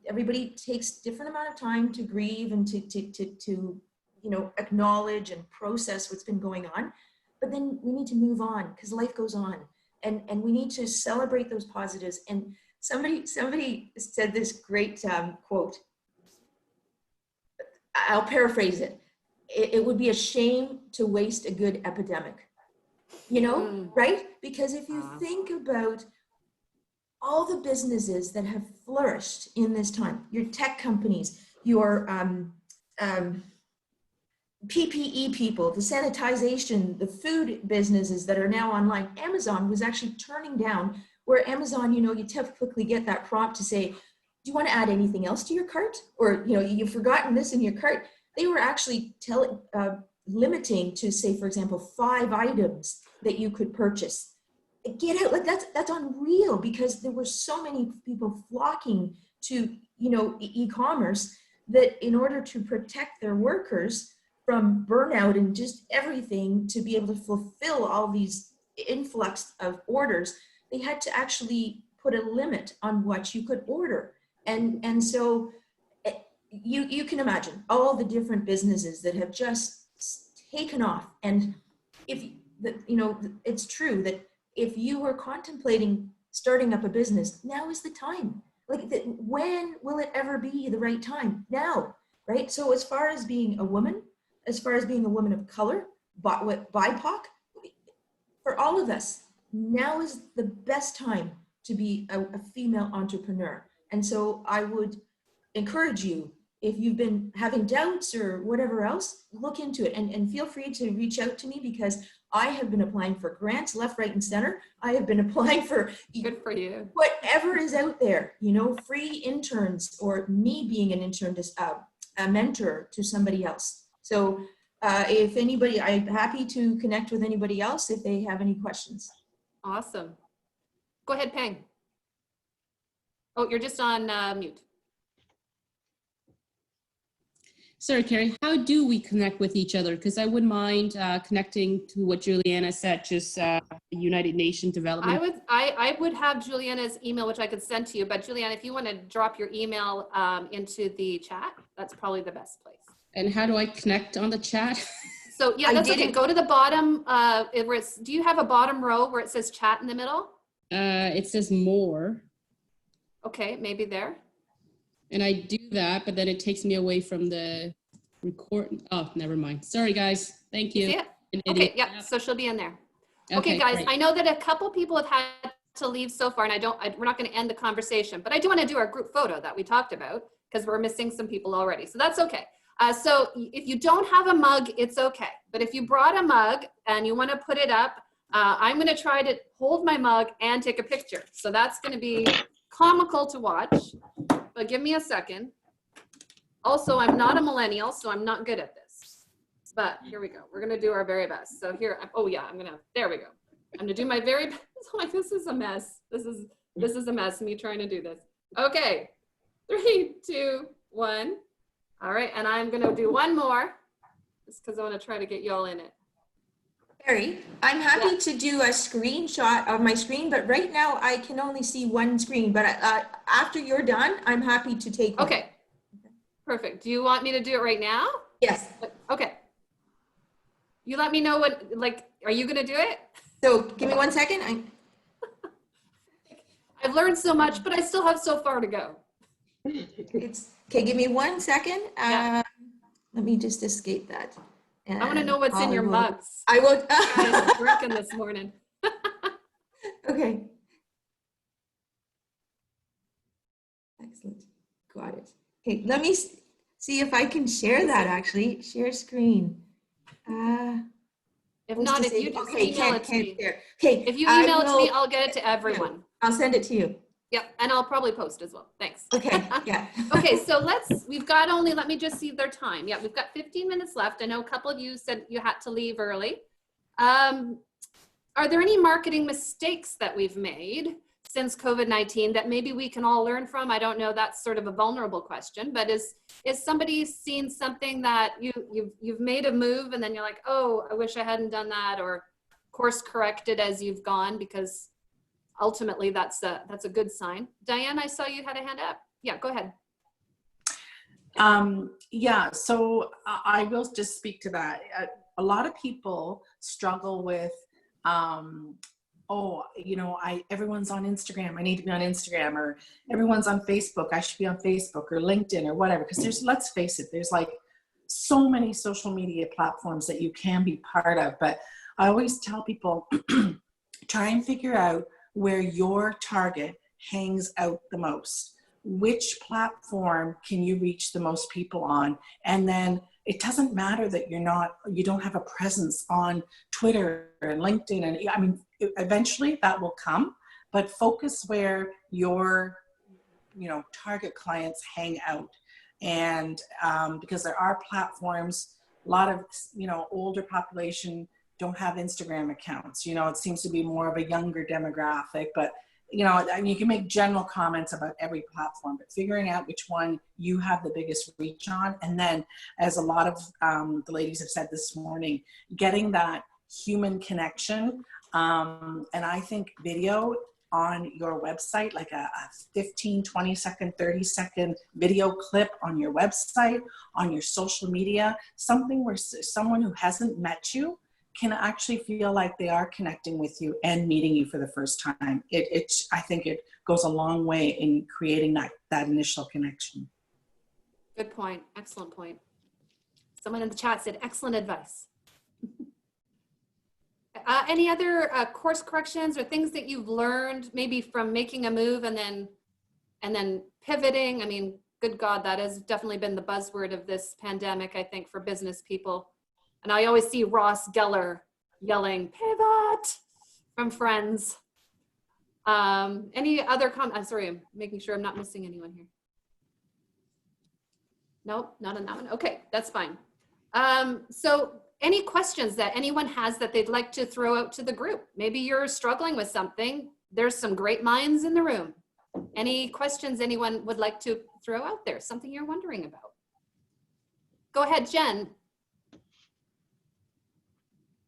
Everybody takes different amount of time to grieve and to you know, acknowledge and process what's been going on. But then we need to move on, because life goes on, and we need to celebrate those positives. And somebody said this great quote. I'll paraphrase it. It would be a shame to waste a good epidemic. You know, right? Because if you think about all the businesses that have flourished in this time, your tech companies, your PPE people, the sanitization, the food businesses that are now online. Amazon was actually turning down, where Amazon, you know, you typically get that prompt to say, do you want to add anything else to your cart? Or, you know, you've forgotten this in your cart. They were actually limiting to, say, for example, 5 items that you could purchase. Get out, like that's unreal, because there were so many people flocking to, you know, e-commerce, that in order to protect their workers from burnout and just everything, to be able to fulfill all these influx of orders, they had to actually put a limit on what you could order. And so you can imagine all the different businesses that have just taken off. And if you know, it's true that if you were contemplating starting up a business, now is the time. Like, when will it ever be the right time? Now, right? So as far as being a woman, as far as being a woman of color, BIPOC, for all of us, now is the best time to be a female entrepreneur. And so I would encourage you, if you've been having doubts or whatever else, look into it, and feel free to reach out to me, because I have been applying for grants left, right, and center. I have been applying for Good for you. whatever is out there, you know, free interns, or me being an intern, a mentor to somebody else. So if anybody, I'm happy to connect with anybody else if they have any questions. Awesome. Go ahead, Peng. Oh, you're just on mute. Sorry, Carrie, how do we connect with each other? Because I wouldn't mind connecting to what Juliana said, just United Nations Development. I would have Juliana's email, which I could send to you. But Juliana, if you want to drop your email into the chat, that's probably the best place. And how do I connect on the chat? So yeah, that's okay. Go to the bottom. Where it's, do you have a bottom row where it says chat in the middle? It says more. Okay, maybe there. And I do that, but then it takes me away from the record. Oh, never mind. Sorry, guys. Thank you. See it? Okay, yeah, so she'll be in there. Okay, guys, great. I know that a couple people have had to leave so far, and we're not going to end the conversation, but I do want to do our group photo that we talked about, because we're missing some people already, so that's okay. So if you don't have a mug, it's okay. But if you brought a mug and you want to put it up, I'm going to try to hold my mug and take a picture. So that's going to be comical to watch, but give me a second. Also, I'm not a millennial, so I'm not good at this. But here we go. We're going to do our very best. So here, oh yeah, there we go. I'm going to do my very best. Like, this is a mess. This is a mess, me trying to do this. Okay, 3, 2, 1. All right, and I'm going to do one more, just because I want to try to get you all in it. Barry, I'm happy to do a screenshot of my screen, but right now I can only see one screen. But after you're done, I'm happy to take one. Okay, perfect. Do you want me to do it right now? Yes. Okay. You let me know what, like, are you going to do it? So give me 1 second. I've learned so much, but I still have so far to go. It's okay. Give me 1 second. Yeah. Let me just escape that. I want to know what's in your will, mugs. I will. You guys are drinking this morning. Okay. Excellent. Got it. Okay, let me see if I can share that actually. Share screen. If not, if you just email it to me. Okay. If you email it to me, I'll get it to everyone. I'll send it to you. Yep, and I'll probably post as well. Thanks. Okay, yeah. Okay, so we've got only, let me just see their time. Yeah, we've got 15 minutes left. I know a couple of you said you had to leave early. Are there any marketing mistakes that we've made since COVID-19 that maybe we can all learn from? I don't know, that's sort of a vulnerable question, but is somebody seen something that you've made a move and then you're like, oh, I wish I hadn't done that, or course corrected as you've gone, because ultimately that's a good sign. Diane, I saw you had a hand up. Yeah, go ahead. Yeah, so I will just speak to that. A lot of people struggle with, oh, you know, everyone's on Instagram, I need to be on Instagram, or everyone's on Facebook, I should be on Facebook or LinkedIn or whatever, because let's face it, there's like so many social media platforms that you can be part of. But I always tell people, try and figure out where your target hangs out the most. Which platform can you reach the most people on? And then it doesn't matter that you don't have a presence on Twitter and LinkedIn. And I mean, eventually that will come, but focus where your, target clients hang out. And because there are platforms, a lot of, older population don't have Instagram accounts. It seems to be more of a younger demographic, but you can make general comments about every platform, but figuring out which one you have the biggest reach on. And then, as a lot of the ladies have said this morning, getting that human connection. And I think video on your website, like a 15, 20 second, 30 second video clip on your website, on your social media, something where someone who hasn't met you can actually feel like they are connecting with you and meeting you for the first time. I think it goes a long way in creating that initial connection. Good point. Excellent point. Someone in the chat said, excellent advice. Any other course corrections or things that you've learned maybe from making a move and then pivoting? I mean, good God, that has definitely been the buzzword of this pandemic, I think, for business people. And I always see Ross Geller yelling, pivot, from Friends. Any other comments? I'm sorry, I'm making sure I'm not missing anyone here. Nope, not on that one. Okay, that's fine. So any questions that anyone has that they'd like to throw out to the group? Maybe you're struggling with something. There's some great minds in the room. Any questions anyone would like to throw out there? Something you're wondering about? Go ahead, Jen.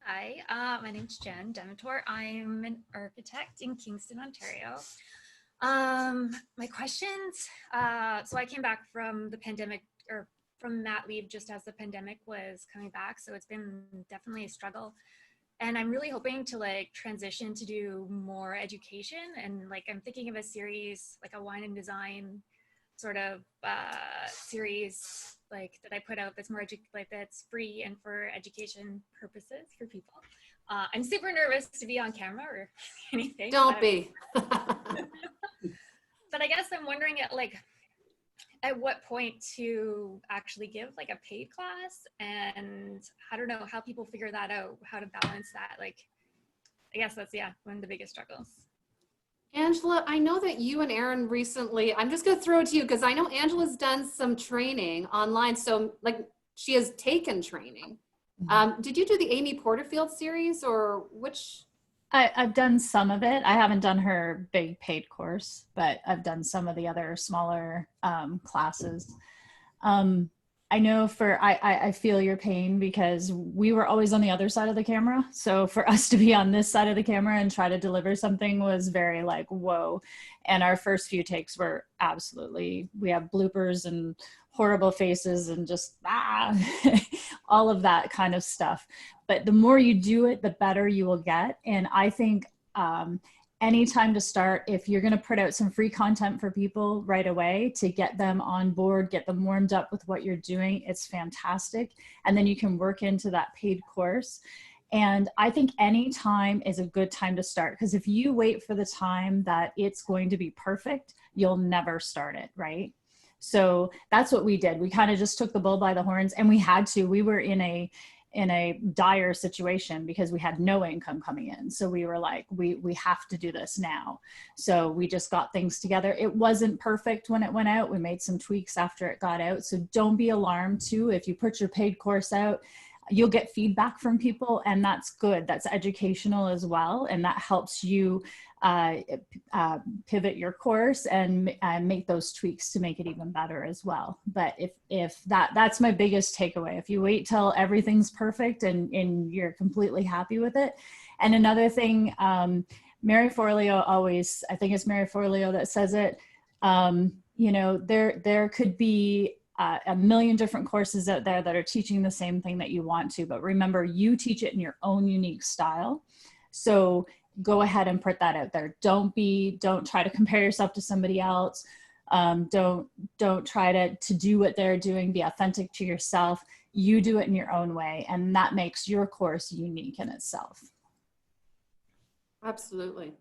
Hi, my name's Jen Demetor. I'm an architect in Kingston, Ontario. My questions, so I came back from the pandemic, or from mat leave just as the pandemic was coming back. So it's been definitely a struggle. And I'm really hoping to transition to do more education. And I'm thinking of a series, like a wine and design sort of series that I put out that's more that's free and for education purposes for people. I'm super nervous to be on camera or anything. Don't be. But I guess I'm wondering at what point to actually give a paid class, and I don't know how people figure that out, how to balance that. I guess that's one of the biggest struggles. Angela, I know that you and Erin recently, I'm just going to throw it to you because I know Angela's done some training online. So she has taken training. Did you do the Amy Porterfield series or which? I've done some of it. I haven't done her big paid course, but I've done some of the other smaller classes. I know I feel your pain because we were always on the other side of the camera. So for us to be on this side of the camera and try to deliver something was very whoa. And our first few takes were we have bloopers and horrible faces and just all of that kind of stuff. But the more you do it, the better you will get. And I think any time to start. If you're going to put out some free content for people right away to get them on board, get them warmed up with what you're doing, it's fantastic. And then you can work into that paid course. And I think any time is a good time to start, because if you wait for the time that it's going to be perfect, you'll never start it, right? So that's what we did. We kind of just took the bull by the horns, and we had to. We were in a dire situation because we had no income coming in. So we were like, we have to do this now. So we just got things together. It wasn't perfect when it went out. We made some tweaks after it got out. So don't be alarmed too. If you put your paid course out, you'll get feedback from people, and that's good. That's educational as well. And that helps you pivot your course and make those tweaks to make it even better as well. But if that's my biggest takeaway. If you wait till everything's perfect and you're completely happy with it. And another thing, Mary Forleo always, I think it's Mary Forleo that says it, you know, there could be a million different courses out there that are teaching the same thing that you want to, but remember, you teach it in your own unique style. So go ahead and put that out there. Don't try to compare yourself to somebody else. Don't try to do what they're doing. Be authentic to yourself. You do it in your own way, and that makes your course unique in itself. Absolutely.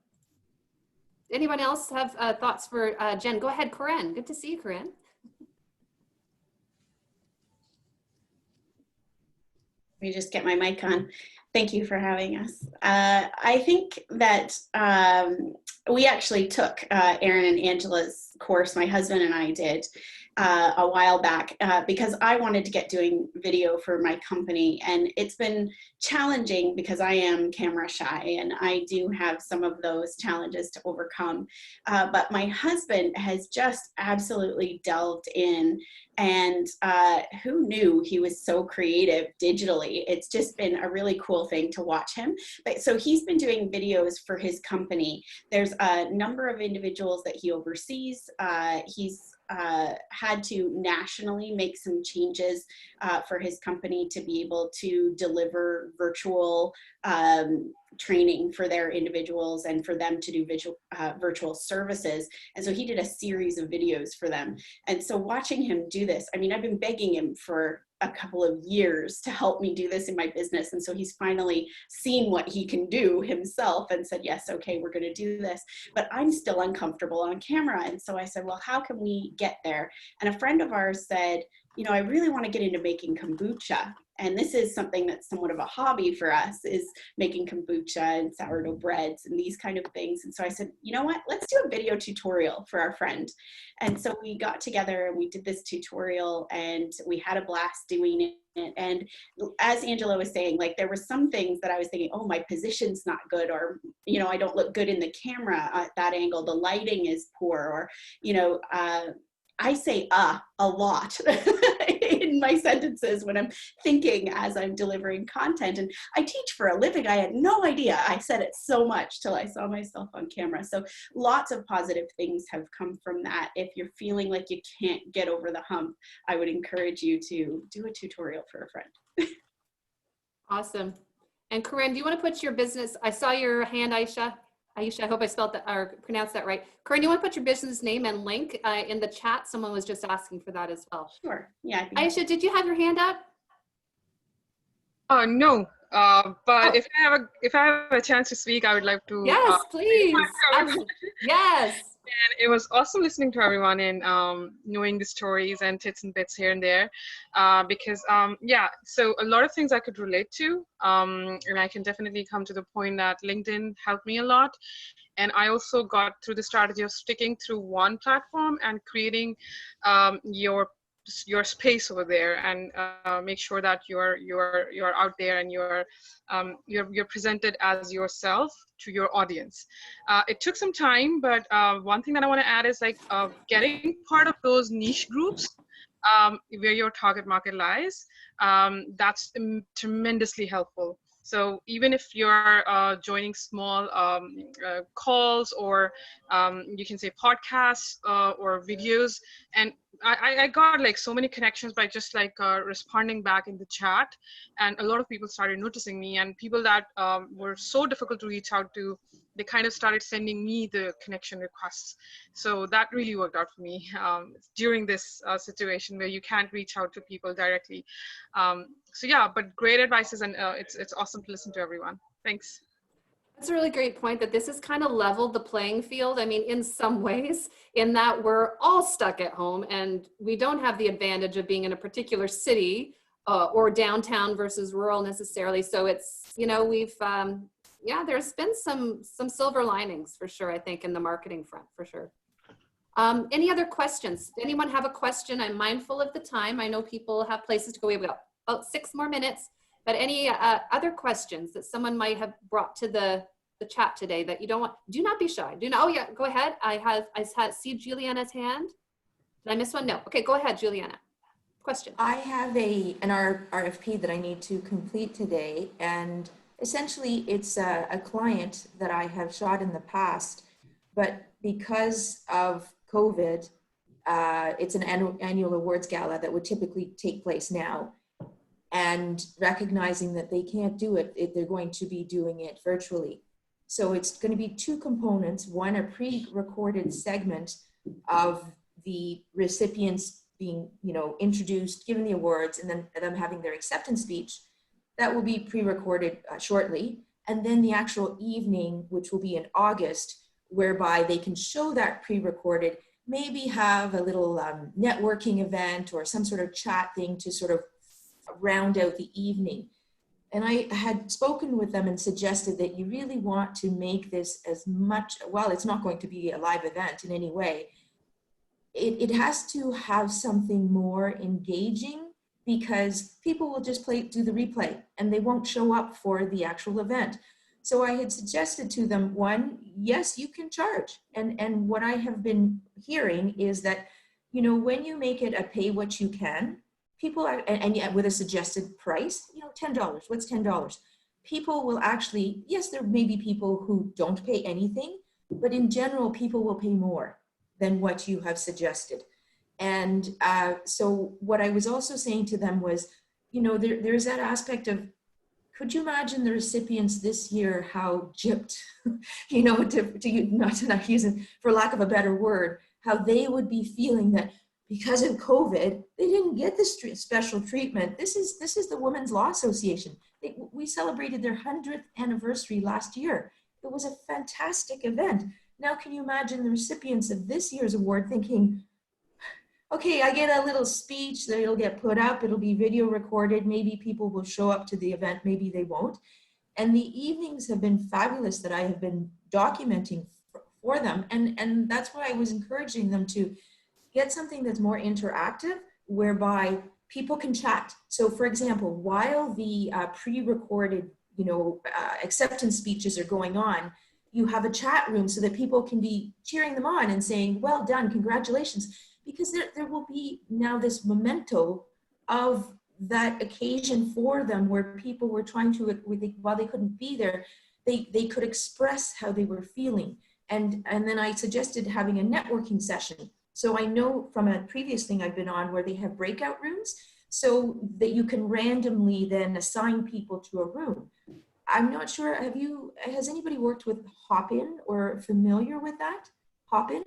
Anyone else have thoughts for Jen? Go ahead, Corinne. Good to see you, Corinne. Let me just get my mic on. Thank you for having us. I think that we actually took Erin and Angela's course, my husband and I did, a while back because I wanted to get doing video for my company. And it's been challenging because I am camera shy and I do have some of those challenges to overcome. But my husband has just absolutely delved in, and who knew he was so creative digitally? It's just been a really cool thing to watch him. But so he's been doing videos for his company. There's a number of individuals that he oversees. He's had to nationally make some changes for his company to be able to deliver virtual training for their individuals and for them to do virtual services. And so he did a series of videos for them. And so watching him do this, I mean, I've been begging him for a couple of years to help me do this in my business. And so he's finally seen what he can do himself and said, yes, okay, we're going to do this. But I'm still uncomfortable on camera. And so I said, well, how can we get there? And a friend of ours said, you know, I really want to get into making kombucha. And this is something that's somewhat of a hobby for us, is making kombucha and sourdough breads and these kind of things. And so I said, you know what, let's do a video tutorial for our friend. And so we got together and we did this tutorial and we had a blast doing it. And as Angela was saying, like, there were some things that I was thinking, oh, my position's not good, or, you know, I don't look good in the camera at that angle. The lighting is poor, or, you know, I say a lot in my sentences when I'm thinking as I'm delivering content. And I teach for a living. I had no idea I said it so much till I saw myself on camera. So lots of positive things have come from that. If you're feeling like you can't get over the hump, I would encourage you to do a tutorial for a friend. Awesome. And Corinne, do you want to put your business, I saw your hand, Ayesha, I hope I spelled that or pronounced that right. Corinne, you want to put your business name and link in the chat? Someone was just asking for that as well. Sure. Yeah. Ayesha, did you have your hand up? No. But if I have a chance to speak, I would like to. Yes, please. Yes. And it was awesome listening to everyone and knowing the stories and tidbits and bits here and there, because yeah, so a lot of things I could relate to, and I can definitely come to the point that LinkedIn helped me a lot. And I also got through the strategy of sticking through one platform and creating your space over there, and make sure that you're out there and you're presented as yourself to your audience. It took some time, but one thing that I want to add is like getting part of those niche groups where your target market lies. That's tremendously helpful. So even if you're joining small calls, or you can say podcasts or videos, and I got like so many connections by just like responding back in the chat, and a lot of people started noticing me, and people that were so difficult to reach out to, they kind of started sending me the connection requests. So that really worked out for me during this situation where you can't reach out to people directly. So yeah, but great advices, and it's awesome to listen to everyone. Thanks. That's a really great point, that this has kind of leveled the playing field. I mean, in some ways, in that we're all stuck at home and we don't have the advantage of being in a particular city or downtown versus rural necessarily. So it's, you know, we've, yeah, there's been some silver linings for sure, I think, in the marketing front, for sure. Any other questions? Anyone have a question? I'm mindful of the time. I know people have places to go. We've got about 6 more minutes. But any other questions that someone might have brought to the chat today that you don't want? Do not be shy. Do not. Oh yeah, go ahead. I see Juliana's hand. Did I miss one? No. Okay, go ahead, Juliana. Question. I have an RFP that I need to complete today, and essentially it's a client that I have shot in the past, but because of COVID, it's an annual awards gala that would typically take place now. And recognizing that they can't do it, they're going to be doing it virtually. So it's going to be 2 components. One, a pre-recorded segment of the recipients being, you know, introduced, given the awards, and then them having their acceptance speech. That will be pre-recorded shortly. And then the actual evening, which will be in August, whereby they can show that pre-recorded, maybe have a little networking event or some sort of chat thing to sort of round out the evening. And I had spoken with them and suggested that you really want to make this as much, well, it's not going to be a live event in any way. It has to have something more engaging, because people will just do the replay and they won't show up for the actual event. So I had suggested to them, one, yes, you can charge. And what I have been hearing is that, you know, when you make it a pay what you can, people are, and yet with a suggested price, you know, $10, what's $10? People will actually, yes, there may be people who don't pay anything, but in general, people will pay more than what you have suggested. And so what I was also saying to them was, you know, there's that aspect of, could you imagine the recipients this year, how gypped, you know, not using, for lack of a better word, how they would be feeling that because of COVID, they didn't get the special treatment. This is the Women's Law Association. We celebrated their 100th anniversary last year. It was a fantastic event. Now, can you imagine the recipients of this year's award thinking, okay, I get a little speech that it'll get put up, it'll be video recorded, maybe people will show up to the event, maybe they won't. And the evenings have been fabulous that I have been documenting for them. And that's why I was encouraging them to get something that's more interactive, whereby people can chat. So for example, while the pre-recorded, you know, acceptance speeches are going on, you have a chat room so that people can be cheering them on and saying, well done, congratulations. Because there will be now this memento of that occasion for them, where people were trying to, while they couldn't be there, they could express how they were feeling. And then I suggested having a networking session. So I know from a previous thing I've been on where they have breakout rooms, so that you can randomly then assign people to a room. I'm not sure, has anybody worked with Hopin or familiar with that? Hopin?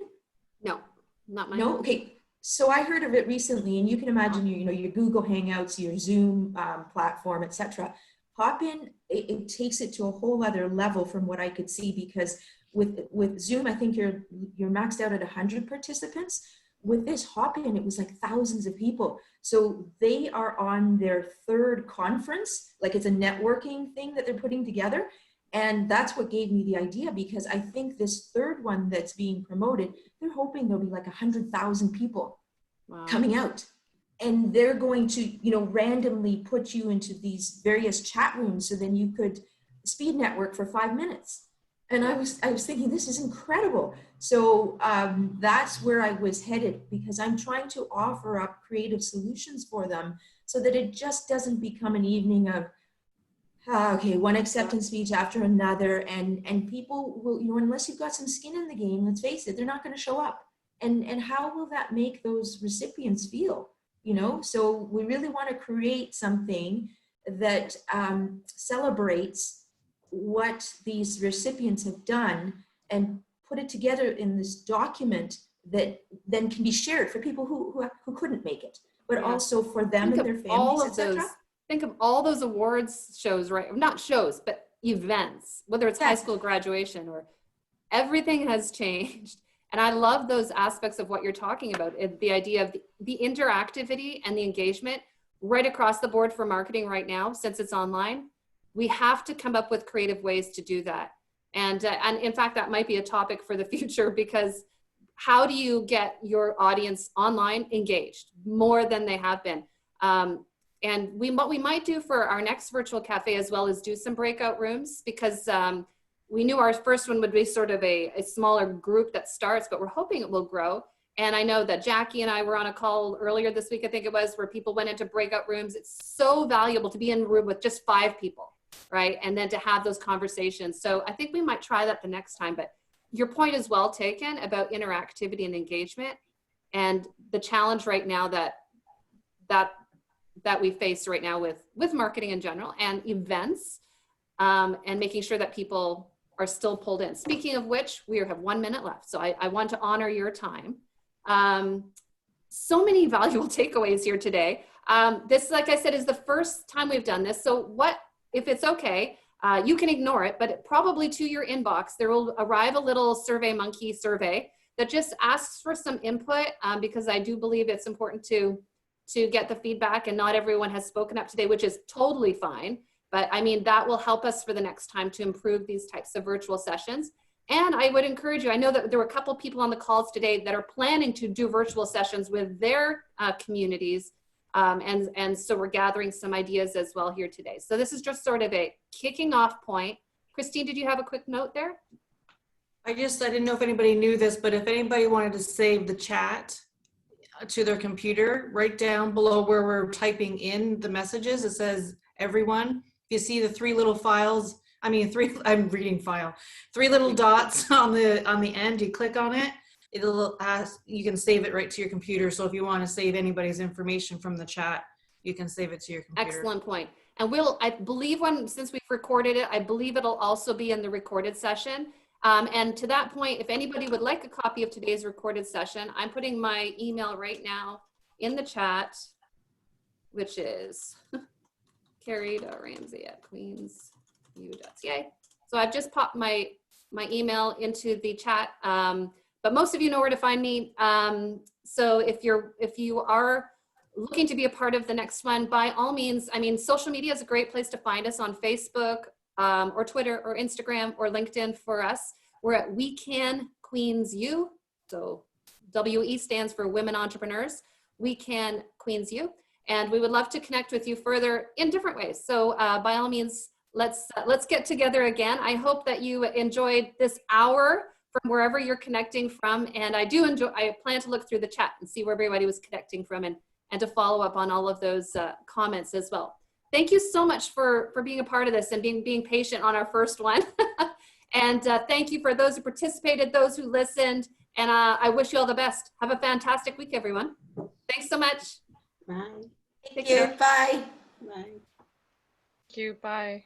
No, not mine. No, okay. So I heard of it recently, and you can imagine, you know, your Google Hangouts, your Zoom platform, etc. Hopin, it takes it to a whole other level from what I could see, because with Zoom, I think you're maxed out at 100 participants. With this Hopin, it was like thousands of people. So they are on their 3rd conference, like it's a networking thing that they're putting together. And that's what gave me the idea, because I think this 3rd one that's being promoted, they're hoping there'll be like 100,000 people coming out. And they're going to, you know, randomly put you into these various chat rooms, so then you could speed network for 5 minutes. And I was thinking, this is incredible. So that's where I was headed, because I'm trying to offer up creative solutions for them, so that it just doesn't become an evening of, okay, one acceptance speech after another, and people will, you know, unless you've got some skin in the game, let's face it, they're not going to show up. And how will that make those recipients feel? You know, so we really want to create something that celebrates what these recipients have done and put it together in this document that then can be shared for people who couldn't make it, but also for them and their families, etc. Think of all those awards shows, right? Not shows, but events, whether it's high school graduation or everything has changed. And I love those aspects of what you're talking about, the idea of the interactivity and the engagement right across the board for marketing right now, since it's online. We have to come up with creative ways to do that. And in fact, that might be a topic for the future, because how do you get your audience online engaged more than they have been? And what we might do for our next virtual cafe as well is do some breakout rooms, because we knew our first one would be sort of a smaller group that starts, but we're hoping it will grow. And I know that Jackie and I were on a call earlier this week, I think it was, where people went into breakout rooms. It's so valuable to be in a room with just 5 people, right? And then to have those conversations. So I think we might try that the next time. But your point is well taken about interactivity and engagement, and the challenge right now that we face right now with marketing in general and events, and making sure that people are still pulled in. Speaking of which, we have 1 minute left. So I want to honor your time. So many valuable takeaways here today. This, like I said, is the first time we've done this. So what, if it's okay, you can ignore it, but probably to your inbox, there will arrive a little SurveyMonkey survey that just asks for some input, because I do believe it's important to get the feedback, and not everyone has spoken up today, which is totally fine. But I mean, that will help us for the next time to improve these types of virtual sessions. And I would encourage you, I know that there were a couple people on the calls today that are planning to do virtual sessions with their communities. And so we're gathering some ideas as well here today. So this is just sort of a kicking off point. Christine, did you have a quick note there? I didn't know if anybody knew this, but if anybody wanted to save the chat to their computer, right down below where we're typing in the messages, it says everyone. You see the 3 little files, I'm reading file, 3 little dots on the end, you click on it, it'll ask, you can save it right to your computer. So if you want to save anybody's information from the chat, you can save it to your computer. Excellent point. And I believe since we've recorded it, I believe it'll also be in the recorded session. And to that point, if anybody would like a copy of today's recorded session, I'm putting my email right now in the chat, which is carrie.ramsey@queensu.ca. So I've just popped my email into the chat, but most of you know where to find me. So if you are looking to be a part of the next one, by all means, social media is a great place to find us on Facebook, or Twitter or Instagram or LinkedIn for us. We're at We Can Queens U. So WE stands for Women Entrepreneurs. We Can Queens U. And we would love to connect with you further in different ways. So by all means, let's get together again. I hope that you enjoyed this hour from wherever you're connecting from. And I plan to look through the chat and see where everybody was connecting from, and to follow up on all of those comments as well. Thank you so much for being a part of this and being patient on our first one. And thank you for those who participated, those who listened, and I wish you all the best. Have a fantastic week, everyone. Thanks so much. Bye. Thank you. Bye. Bye. Thank you. Bye.